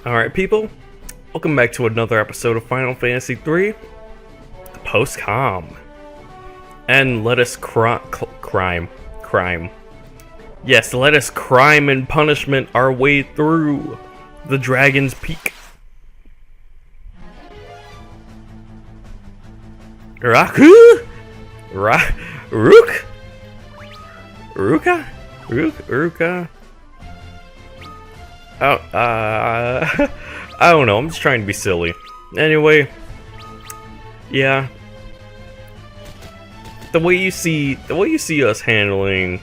Alright, people, welcome back to another episode of Final Fantasy III Post-Com. And let us crime. Yes, let us crime and punishment our way through the Dragon's Peak. Raku? Rook? Ruka? Oh, I don't know, I'm just trying to be silly. Anyway, yeah. The way you see us handling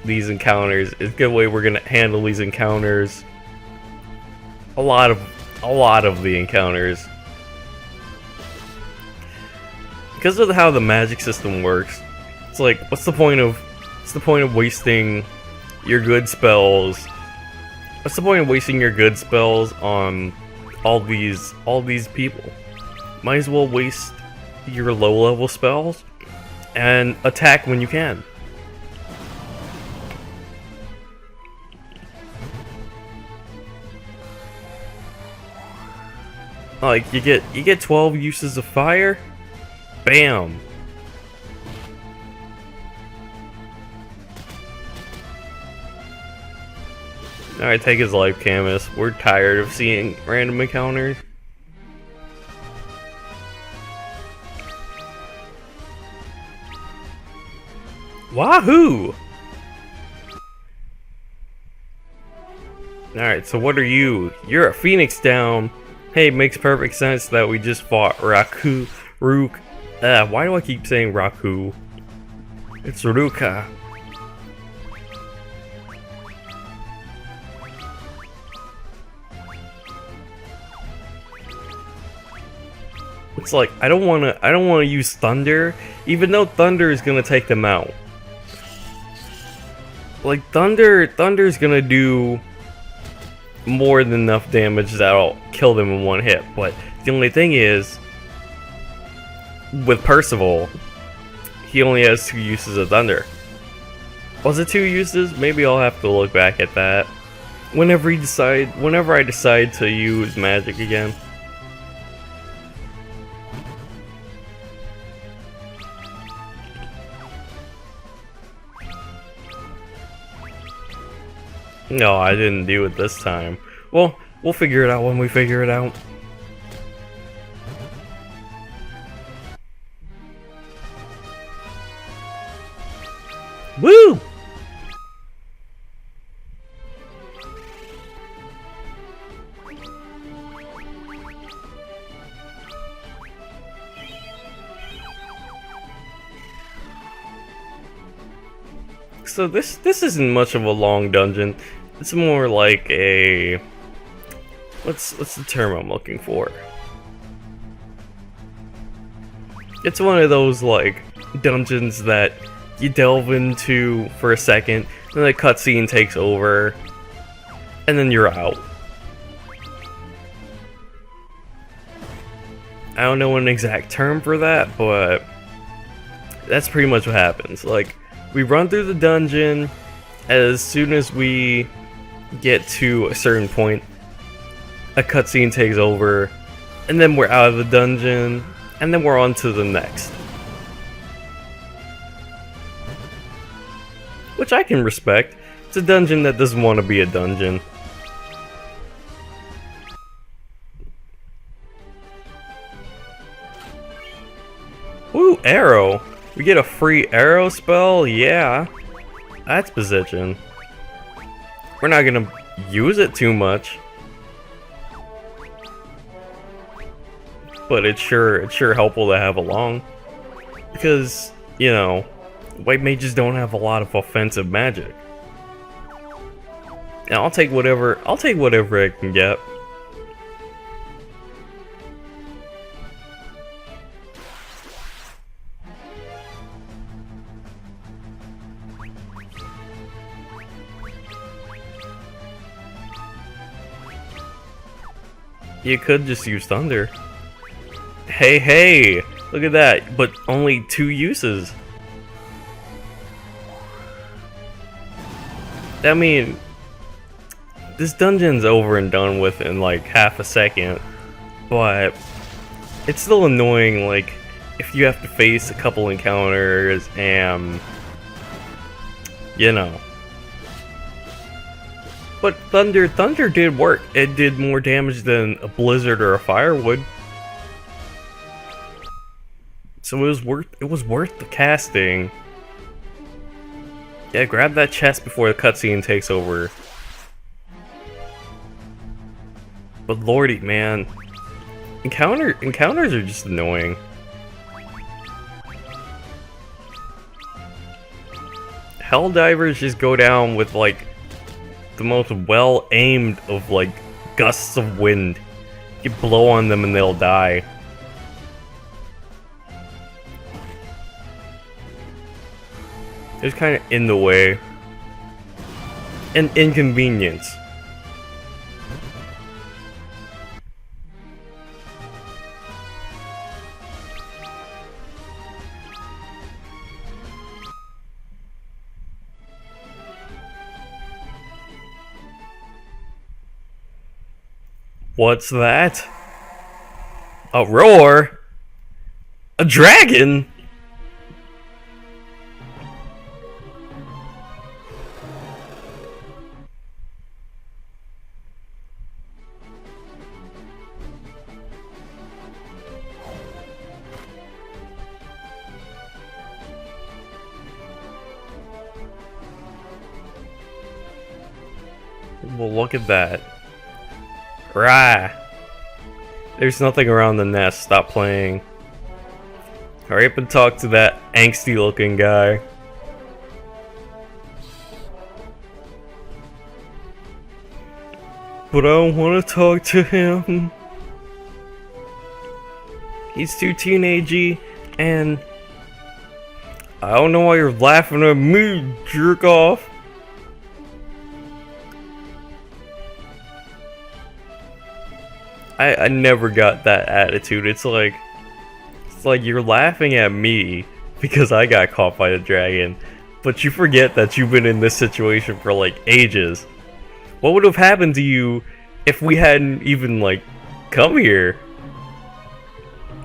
these encounters is a good way we're gonna handle these encounters. A lot of the encounters. Because of how the magic system works, it's like, what's the point of wasting your good spells? What's the point of wasting your good spells on all these people? Might as well waste your low level spells and attack when you can. Like you get 12 uses of fire. Bam. Alright, take his life, Camus. We're tired of seeing random encounters. Wahoo! Alright, so what are you? You're a Phoenix down. Hey, makes perfect sense that we just fought Rook. Why do I keep saying Raku? It's Ruka. It's like I don't wanna use Thunder, even though Thunder is gonna take them out. Like Thunder's gonna do more than enough damage that'll kill them in one hit, but the only thing is, with Percival, he only has 2 uses of Thunder. Was it 2 uses? Maybe I'll have to look back at that. Whenever I decide to use magic again. No, I didn't do it this time. Well, we'll figure it out when we figure it out. Woo! So this isn't much of a long dungeon. It's more like a what's the term I'm looking for? It's one of those like dungeons that you delve into for a second, then the cutscene takes over, and then you're out. I don't know an exact term for that, but that's pretty much what happens. Like, we run through the dungeon, as soon as we get to a certain point, a cutscene takes over, and then we're out of the dungeon, and then we're on to the next. Which I can respect. It's a dungeon that doesn't want to be a dungeon. Woo, arrow! We get a free arrow spell? Yeah. That's position. We're not gonna use it too much. But it's sure helpful to have along. Because, you know, white mages don't have a lot of offensive magic. And I'll take whatever I can get. You could just use Thunder. Hey, look at that, but only 2 uses. I mean, this dungeon's over and done with in like half a second, but it's still annoying, like, if you have to face a couple encounters and, you know. But Thunder did work. It did more damage than a blizzard or a fire would. So it was worth the casting. Yeah, grab that chest before the cutscene takes over. But lordy, man, encounters are just annoying. Helldivers just go down with like the most well-aimed of like gusts of wind. You blow on them and they'll die. It's kind of in the way. An inconvenience. What's that? A roar? A dragon? Well, look at that. Rah! There's nothing around the nest. Stop playing. Hurry up and talk to that angsty looking guy. But I don't want to talk to him. He's too teenagey, and I don't know why you're laughing at me, jerk off. I never got that attitude. It's like you're laughing at me because I got caught by a dragon, but you forget that you've been in this situation for like ages. What would have happened to you if we hadn't even like come here?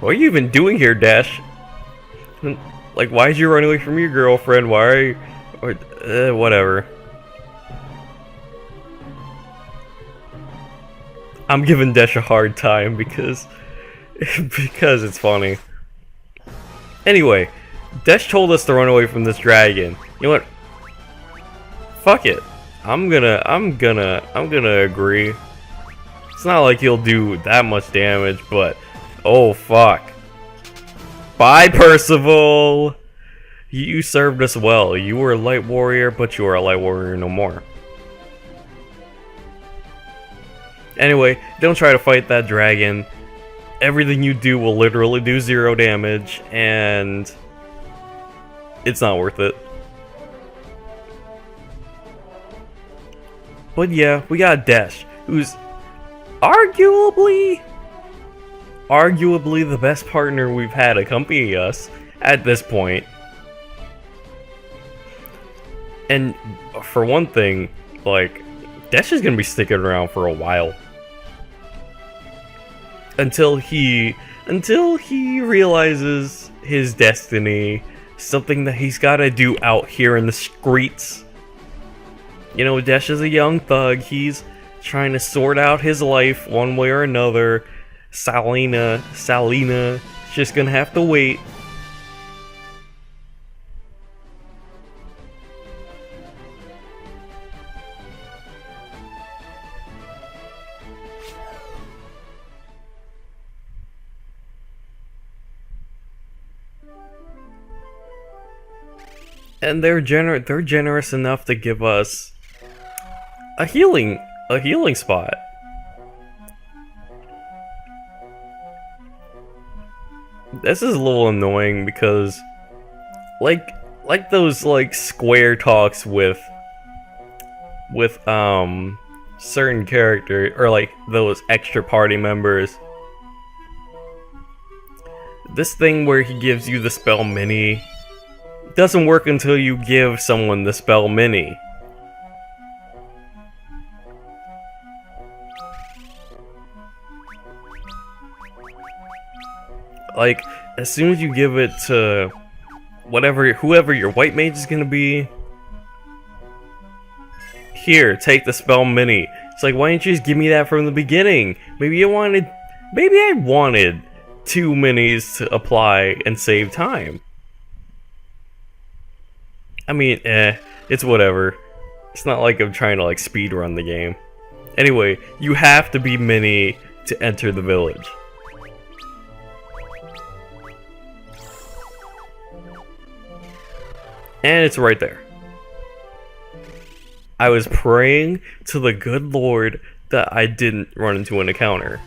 What are you even doing here, Dash? Like, why did you run away from your girlfriend? Why are you, or whatever. I'm giving Dash a hard time because it's funny. Anyway, Dash told us to run away from this dragon. You know what? Fuck it. I'm gonna agree. It's not like he'll do that much damage, but oh fuck. Bye, Percival. You served us well. You were a light warrior, but you are a light warrior no more. Anyway, don't try to fight that dragon. Everything you do will literally do 0 damage, and it's not worth it. But yeah, we got Dash, who's arguably the best partner we've had accompany us at this point. And for one thing, like, Dash is gonna be sticking around for a while. Until he realizes his destiny, something that he's gotta do out here in the streets. You know, Dash is a young thug. He's trying to sort out his life one way or another. Salina, just gonna have to wait. And they're generous enough to give us a healing spot. This is a little annoying because like those like square talks with certain characters, or like those extra party members. This thing where he gives you the spell mini doesn't work until you give someone the spell mini. Like, as soon as you give it to whoever your white mage is gonna be, here, take the spell mini. It's like, why didn't you just give me that from the beginning? Maybe I wanted 2 minis to apply and save time. I mean, it's whatever. It's not like I'm trying to like speed run the game. Anyway, you have to be mini to enter the village. And it's right there. I was praying to the good Lord that I didn't run into an encounter.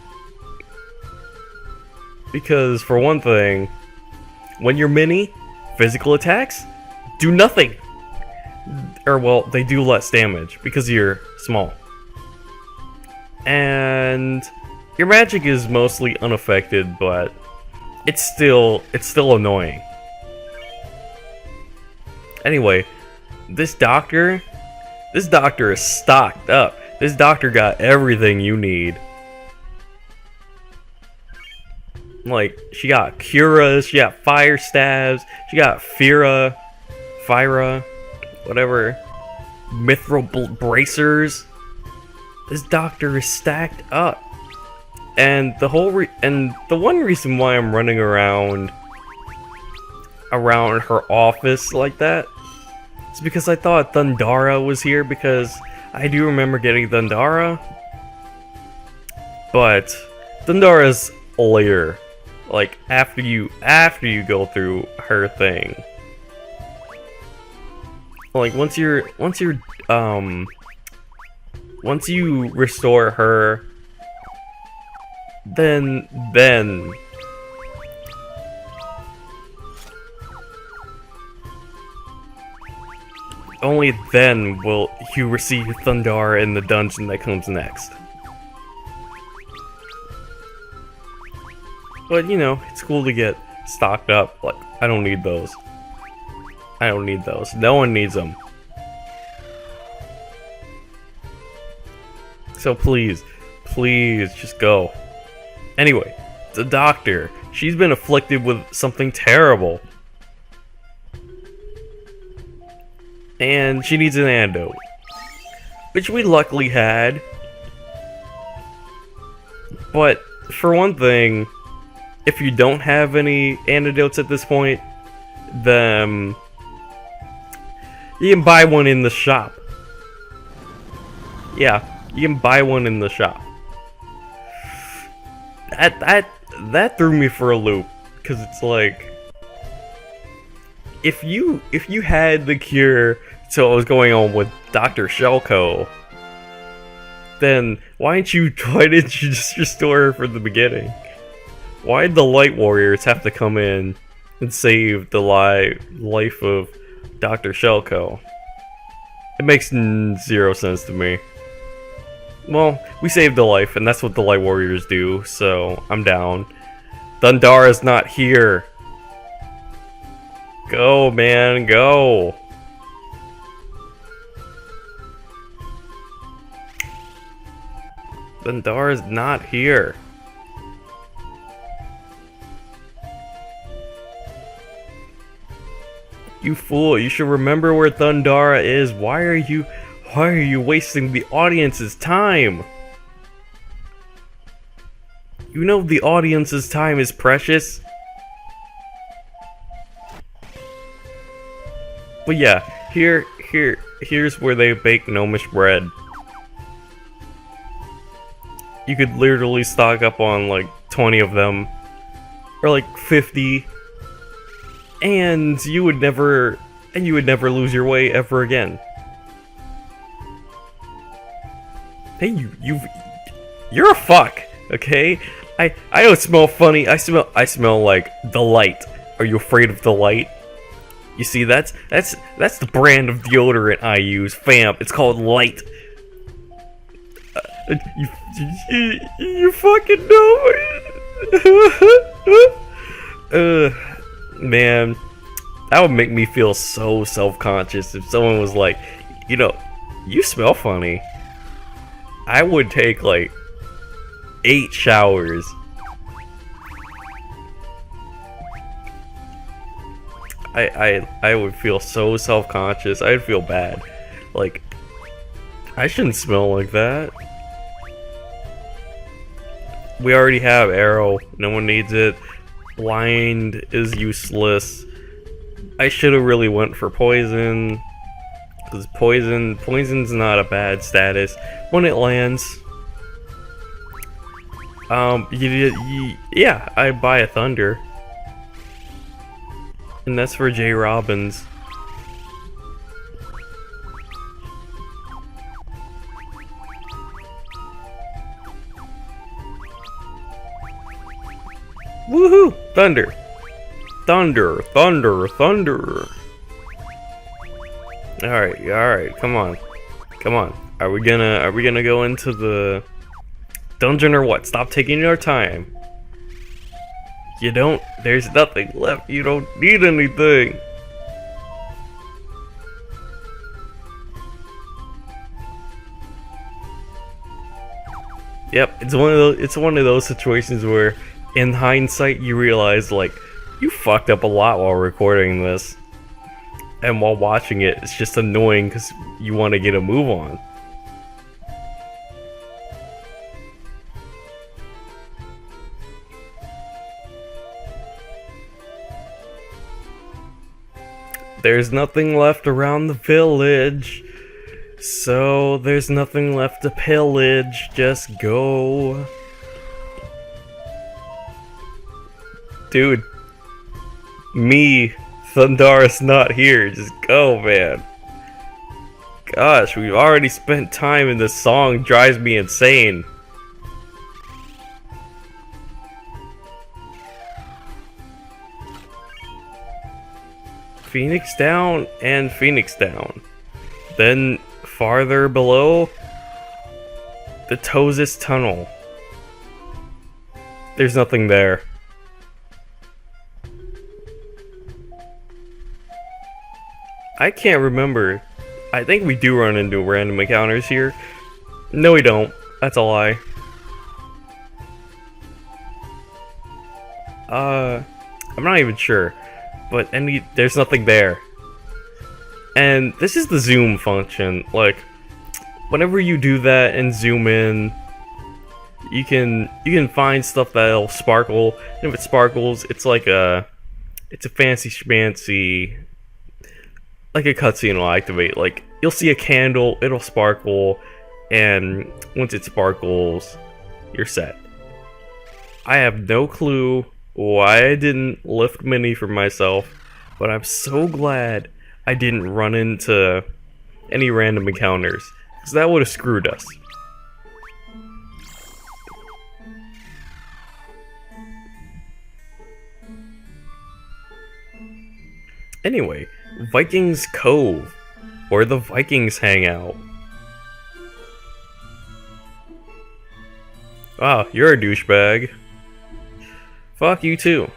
Because, for one thing, when you're mini, physical attacks do nothing. Or, well, they do less damage because you're small. And your magic is mostly unaffected, but it's still annoying. Anyway, this doctor is stocked up. This doctor got everything you need. Like, she got curas, she got fire stabs, she got Fyra, whatever, mithril bracers. This doctor is stacked up. And the one reason why I'm running around her office like that is because I thought Thundara was here, because I do remember getting Thundara. But Thundara's later, like after you go through her thing. Like once you restore her, then only then will you receive Thundara in the dungeon that comes next. But you know, it's cool to get stocked up. Like, I don't need those. No one needs them. So please, just go. Anyway, the doctor. She's been afflicted with something terrible. And she needs an antidote. Which we luckily had. But, for one thing, if you don't have any antidotes at this point, then you can buy one in the shop. Yeah, you can buy one in the shop. That threw me for a loop, because it's like, if you had the cure to what was going on with Dr. Shelko, then why didn't you just restore her from the beginning? Why did the Light Warriors have to come in and save the life of Dr. Shelko? It makes zero sense to me. Well, we saved a life, and that's what the Light Warriors do, so I'm down. Thundara's not here. Go, man, go. Thundara's not here. You fool, you should remember where Thundara is. Why are you wasting the audience's time? You know the audience's time is precious. But yeah, here's where they bake gnomish bread. You could literally stock up on like 20 of them, or like 50, and you would never lose your way ever again. Hey, you're a fuck, okay? I don't smell funny. I smell like the light. Are you afraid of the light? You see, that's the brand of deodorant I use, fam. It's called Light. You fucking know it. Man, that would make me feel so self-conscious if someone was like, you know, you smell funny. I would take like 8 showers I would feel so self-conscious. I'd feel bad. Like, I shouldn't smell like that. We already have arrow. No one needs it. Blind is useless. I should have really went for poison. Because poison's not a bad status when it lands. Yeah, I buy a thunder. And that's for J. Robbins. Woohoo! Thunder! Thunder! Thunder! Thunder! Alright, come on. Come on. Are we gonna go into the dungeon or what? Stop taking your time. You don't, there's nothing left. You don't need anything. Yep, it's one of those situations where in hindsight you realize like you fucked up a lot while recording this. And while watching it, it's just annoying because you want to get a move on. There's nothing left around the village, so there's nothing left to pillage. Just go. Dude. Me. Thundarus not here. Just go, man. Gosh, we've already spent time and this song drives me insane. Phoenix down and Phoenix down. Then farther below, the Tosis Tunnel. There's nothing there. I can't remember. I think we do run into random encounters here. No, we don't. That's a lie. I'm not even sure. But there's nothing there. And this is the zoom function. Like, whenever you do that and zoom in, you can find stuff that'll sparkle. And if it sparkles, it's like it's a fancy schmancy, like a cutscene will activate. Like, you'll see a candle, it'll sparkle, and once it sparkles, you're set. I have no clue why I didn't lift Mini for myself, but I'm so glad I didn't run into any random encounters, because that would have screwed us. Anyway, Vikings Cove, where the Vikings hang out. Wow, you're a douchebag. Fuck you too.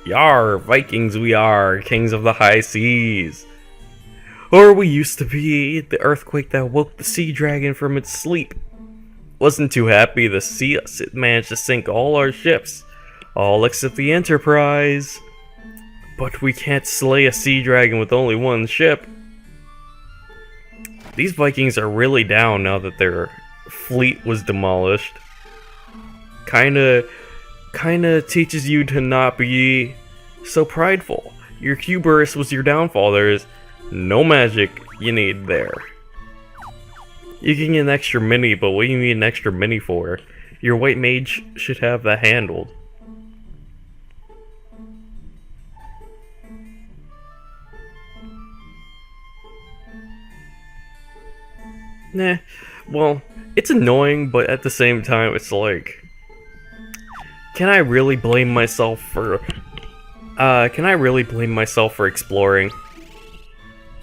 Yar, Vikings we are, kings of the high seas. Or we used to be, the earthquake that woke the sea dragon from its sleep. Wasn't too happy to see us, it managed to sink all our ships. All except the Enterprise. But we can't slay a sea dragon with only one ship. These Vikings are really down now that their fleet was demolished. Kinda teaches you to not be so prideful. Your Q-burst was your downfall. There's no magic you need there. You can get an extra mini, but what do you need an extra mini for? Your white mage should have that handled. Nah, well, it's annoying, but at the same time, it's like, can I really blame myself for exploring?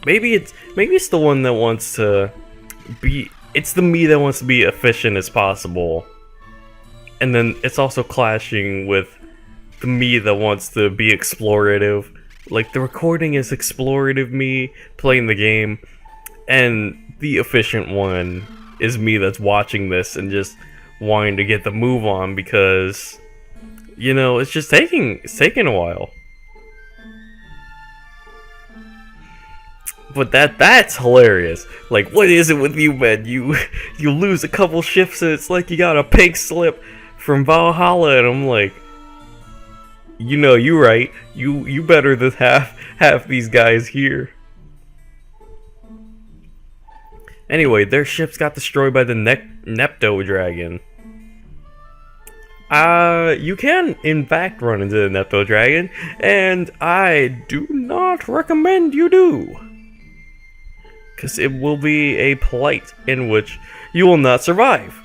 Maybe it's the one that wants to be, it's the me that wants to be efficient as possible. And then it's also clashing with the me that wants to be explorative. Like, the recording is explorative me playing the game, and the efficient one is me that's watching this and just wanting to get the move on because, you know, it's taking a while. But that's hilarious. Like, what is it with you, man? You lose a couple shifts and it's like you got a pink slip from Valhalla, and I'm like, you know, you right. You better than half these guys here. Anyway, their ships got destroyed by the Nepto Dragon. You can in fact run into the Nepto Dragon, and I do not recommend you do, because it will be a plight in which you will not survive.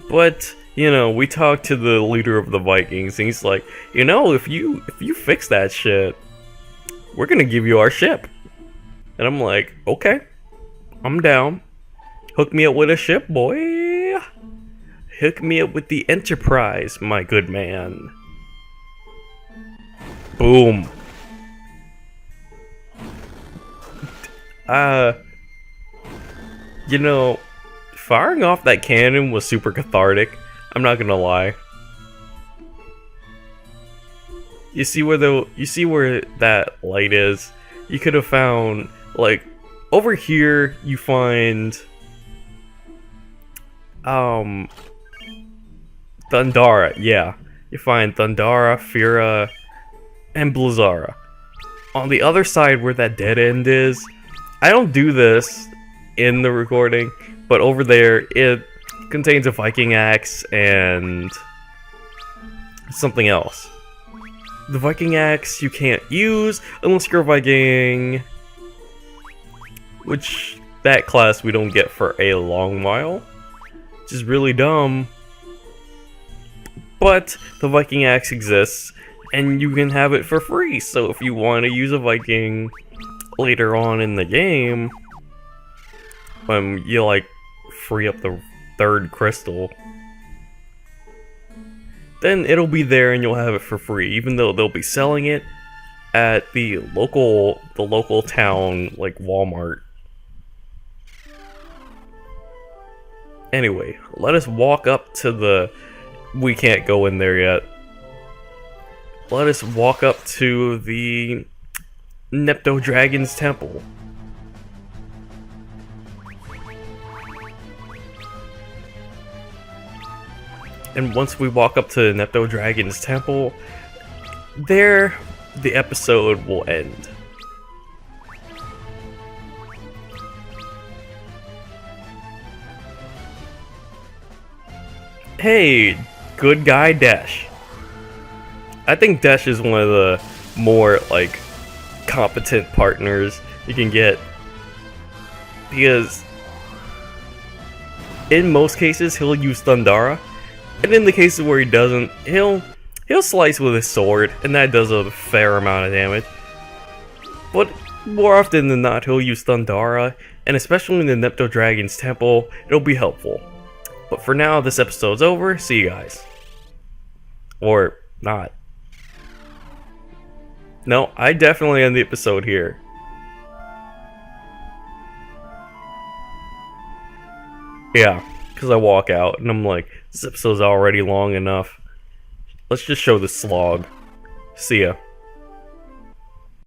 But, you know, we talked to the leader of the Vikings, and he's like, you know, if you fix that shit, we're gonna give you our ship. And I'm like, okay, I'm down. Hook me up with a ship, boy. Hook me up with the Enterprise, my good man. Boom. You know, firing off that cannon was super cathartic. I'm not gonna lie. You see where that light is? You could have found, like, over here you find Thundara, yeah. You find Thundara, Fira, and Blizzara. On the other side where that dead end is, I don't do this in the recording, but over there it contains a Viking axe and something else. The Viking axe you can't use unless you're a Viking, which that class we don't get for a long while, which is really dumb. But the Viking axe exists, and you can have it for free. So if you want to use a Viking later on in the game, when you like free up the third crystal, then it'll be there and you'll have it for free, even though they'll be selling it at the local town, like Walmart. Anyway, let us walk up to the... We can't go in there yet. Let us walk up to the Nepto Dragon's temple. And once we walk up to the Nepto Dragon's temple, there the episode will end. Hey, good guy Desh. I think Desh is one of the more, like, competent partners you can get, because in most cases he'll use Thundara, and in the cases where he doesn't, he'll slice with his sword, and that does a fair amount of damage. But more often than not, he'll use Thundara, and especially in the Nepto Dragon's temple, it'll be helpful. But for now, this episode's over. See you guys. Or not. No, I definitely end the episode here. Yeah, because I walk out and I'm like, this episode's already long enough. Let's just show the slog. See ya.